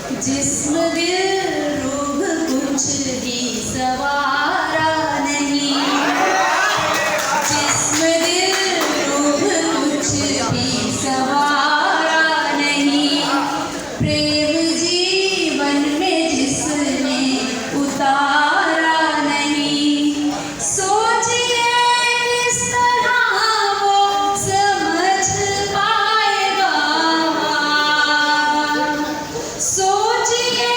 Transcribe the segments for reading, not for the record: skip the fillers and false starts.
जिस्म दिल रूह कुछ भी सवारा नहीं, जिस्म दिल रूह कुछ भी सवारा नहीं। प्रेम जीवन में जिसने उतारा नहीं, सोचिए किस तरह वो समझ पाएगा, सोचिए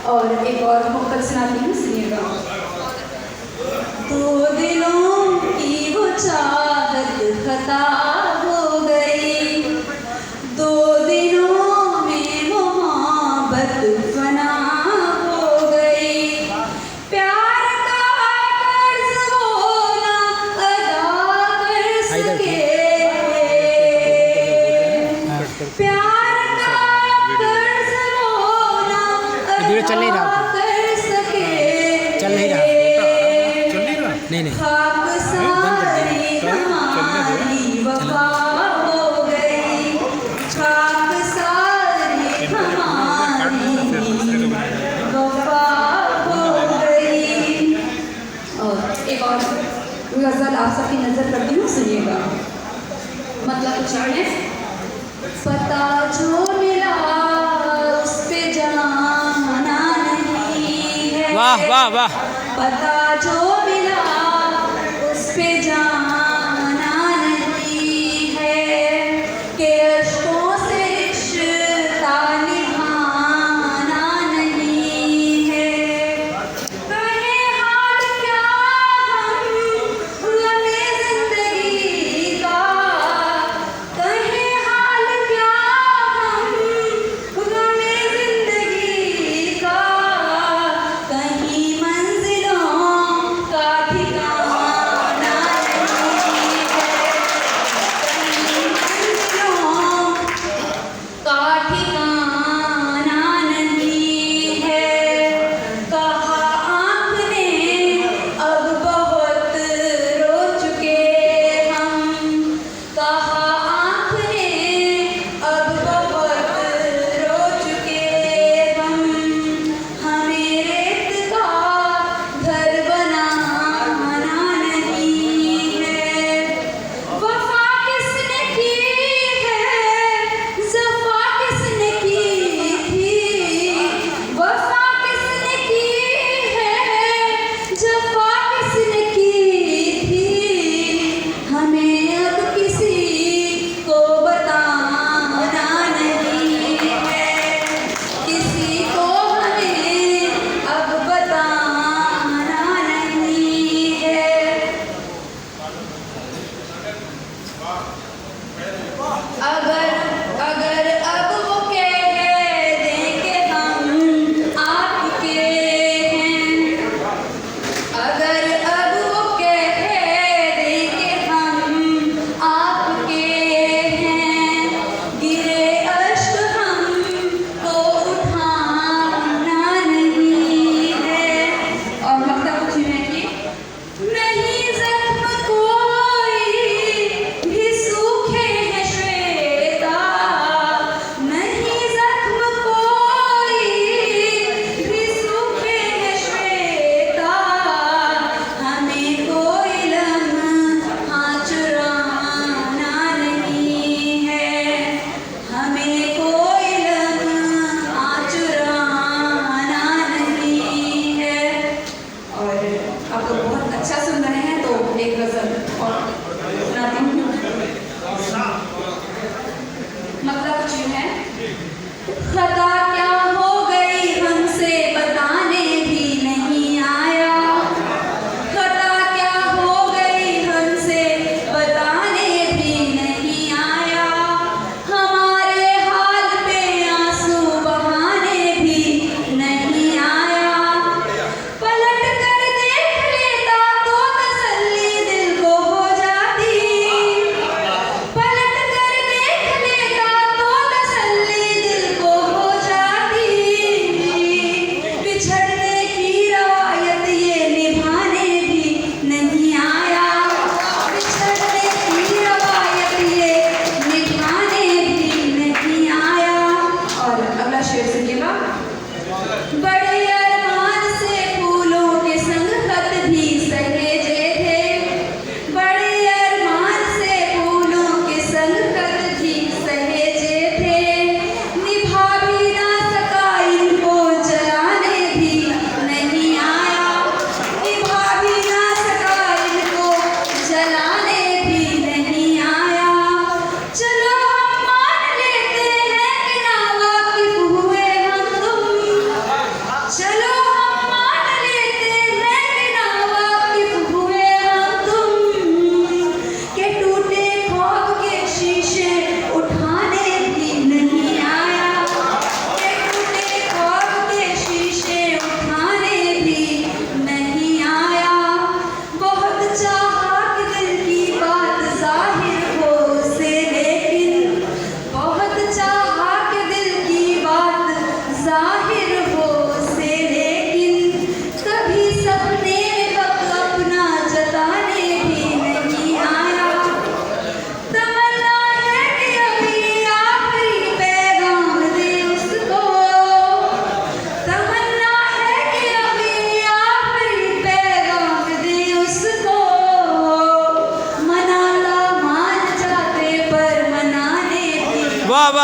और एक और मुक्तक सुनाती हूँ, सुनिएगा। 2 दिनों की वो चाहत खता हो गई, 2 दिनों में वो मोहब्बत फना हो गई। प्यार का कर्ज वो ना अदा कर सके, प्यार का कर्ज वो ना चल नहीं रहा, कर सके, चल नहीं रहा, नहीं खाक सारी हमारी वफा हो गई, खाक सारी हमारी वफा हो गई। और एक और गज़ल आप सबकी नज़र करती हूँ, सुनिएगा। मतलब कुछ है, पता जो मिला उस पे जाना नहीं है, वाह वाह वाह, पता जो मिला उस पे जाना नहीं है, कि अश्कों से रिश्ता निभाना नहीं है। कहे हाल क्या हम गमे जिंदगी का, कहे हाल क्या हम गमे जिंदगी का, कहीं मंजिलों का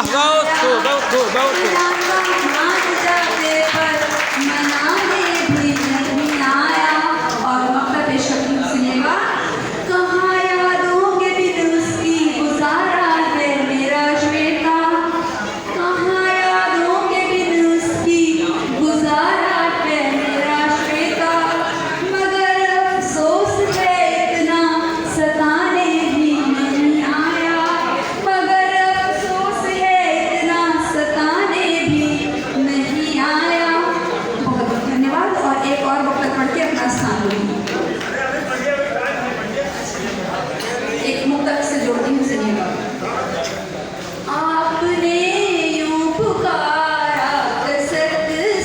वाह, बहुत खूब, बहुत खूब, बहुत खूब। मान जाते पर मनाने भी नहीं आया। और वक्त पेशक सुनिएगा। कहाँ यादों के बिन उसकी गुजारा है मेरा श्वेता, कहाँ यादों के बिन उसकी गुजारा है मेरा श्वेता। मगर अफसोस है इतना सताने भी नहीं आया, मगर अफसोस है इतना सताने भी नहीं आया। बहुत बहुत धन्यवाद। और एक और वक्त पढ़ के अपना स्थान लूँगी। एक मुक्तक से जोड़ती हूँ, सुनिएगा। आपने यूं पुकारा कसक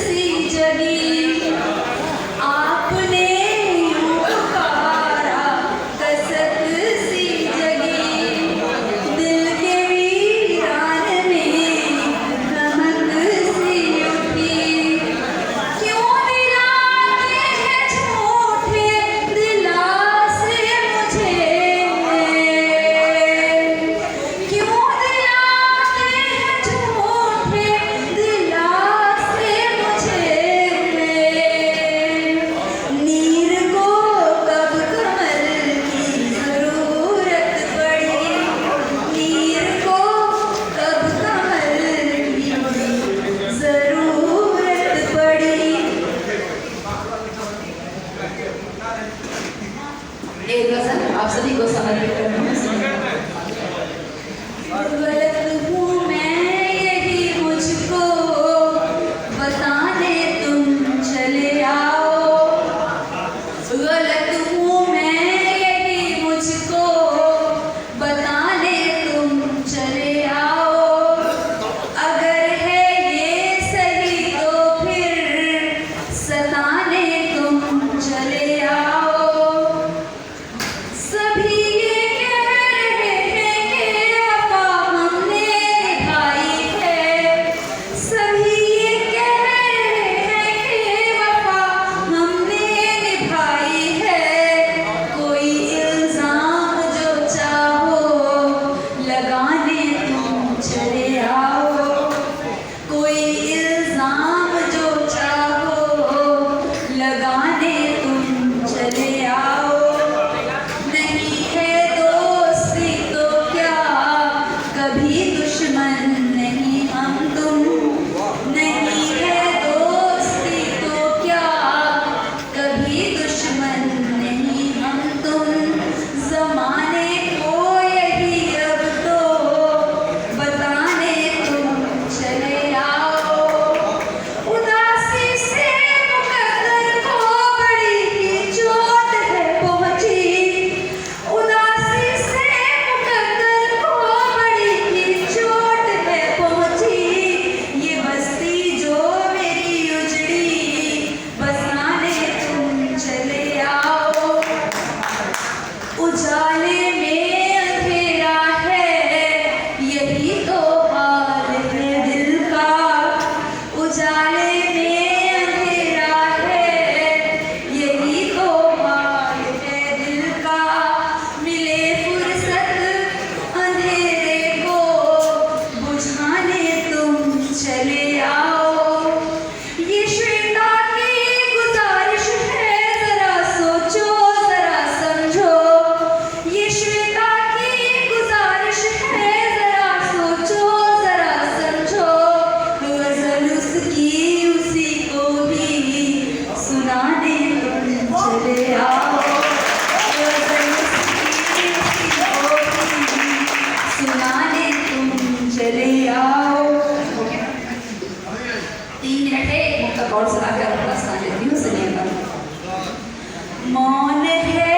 सी जगी, आपने यूं पुकारा कसक सी जगी। दिल के वीरान में धमक सी उठी। क्यों दिलाते हैं झूठे दिलासे मुझे, क्यों दिलाते हैं झूठे दिलासे मुझे। नीर को कब कमल की ज़रूरत पड़ी, नीर को कब कमल की ज़रूरत पड़ी। एक गज़ल आप सभी को समर्पित करना है। गलत हूँ मैं यही मुझको बताने तुम चले आओ, गलत हूँ मैं यही मुझको बताने तुम चले आओ। अगर है ये सही तो फिर सताने तुम चले आओ। सभी ये कह रहे हैं कि वफा हमने निभाई है, सभी ये कह रहे हैं कि वफा हमने निभाई है। कोई इल्जाम जो चाहो लगाने तुम चले आओ, कोई इल्जाम जो चाहो लगाने तुम चले आओ। नहीं है दोस्ती तो क्या कभी दुश्मन नहीं हम तुम, नहीं है दोस्ती तो क्या कभी दुश्मन नहीं हम तुम। ज़माने को यही अब तो बताने तुम चले आओ। उदासी से मुकद्दर को बड़ी ही चोट है पहुंची, उदासी से मुकद्दर को बड़ी ही चोट है पहुंची। ये बस्ती जो मेरी उजड़ी बसाने तुम चले आओ। उजाले में अंधेरा है यही तो हाल है दिल का, उजाले में अंधेरा है यही तो हाल है दिल का। मिले फुर्सत अंधेरे को बुझाने तुम चले आओ। ये श्वेता की गुजारिश है जरा सोचो जरा समझो, ये श्वेता की गुजारिश है जरा सोचो जरा समझो। गज़ल उसकी उसी को ही सुनाने तुम चले आओ, गज़ल उसकी उसी को ही सुनाने तुम चले आओ। 3 मिनट है, एक मुक्तक और सुनाकर अपना स्थान लेती हूँ, सुनिएगा। मौन है